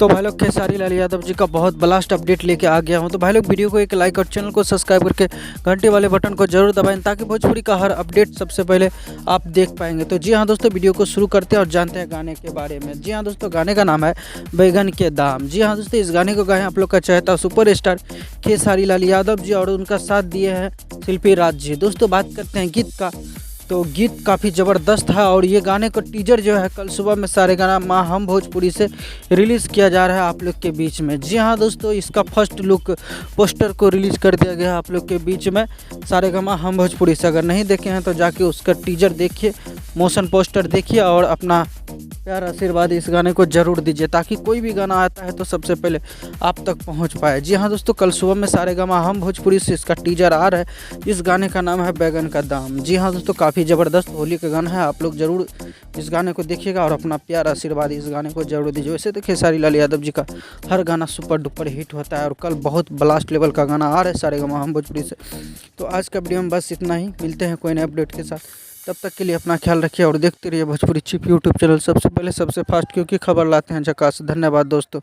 तो भाई लोग खेसारी लाल यादव जी का बहुत ब्लास्ट अपडेट लेके आ गया हूं। तो भाई लोग वीडियो को एक लाइक और चैनल को सब्सक्राइब करके घंटे वाले बटन को जरूर दबाएं ताकि भोजपुरी का हर अपडेट सबसे पहले आप देख पाएंगे। तो जी हाँ दोस्तों, वीडियो को शुरू करते हैं और जानते हैं गाने के बारे में। जी हाँ दोस्तों, गाने का नाम है बैगन के दाम। जी हाँ दोस्तों, इस गाने को गाए आप लोग का चहेता सुपर स्टार खेसारी लाल यादव जी और उनका साथ दिए हैं शिल्पी राज जी। दोस्तों बात करते हैं गीत का, तो गीत काफ़ी ज़बरदस्त है और ये गाने का टीजर जो है कल सुबह में सारेगामा माँ हम भोजपुरी से रिलीज़ किया जा रहा है आप लोग के बीच में। जी हाँ दोस्तों, इसका फर्स्ट लुक पोस्टर को रिलीज़ कर दिया गया है आप लोग के बीच में सारेगामा हम भोजपुरी से। अगर नहीं देखे हैं तो जाके उसका टीजर देखिए, मोशन पोस्टर देखिए और अपना प्यार आशीर्वाद इस गाने को जरूर दीजिए ताकि कोई भी गाना आता है तो सबसे पहले आप तक पहुंच पाए। जी हाँ दोस्तों, कल सुबह में सारेगामा हम भोजपुरी से इसका टीजर आ रहा है। इस गाने का नाम है बैगन का दाम। जी हाँ दोस्तों, काफ़ी ज़बरदस्त होली का गाना है, आप लोग ज़रूर इस गाने को देखिएगा और अपना प्यार आशीर्वाद इस गाने को जरूर दीजिए। वैसे तो खेसारी लाल यादव जी का हर गाना सुपर डुपर हिट होता है और कल बहुत ब्लास्ट लेवल का गाना आ रहा है सारेगामा हम भोजपुरी से। तो आज का वीडियो में बस इतना ही, मिलते हैं कोई नए अपडेट के साथ। तब तक के लिए अपना ख्याल रखिए और देखते रहिए भोजपुरी चिप यूट्यूब चैनल, सबसे पहले सबसे फास्ट, क्योंकि खबर लाते हैं झकास। धन्यवाद दोस्तों।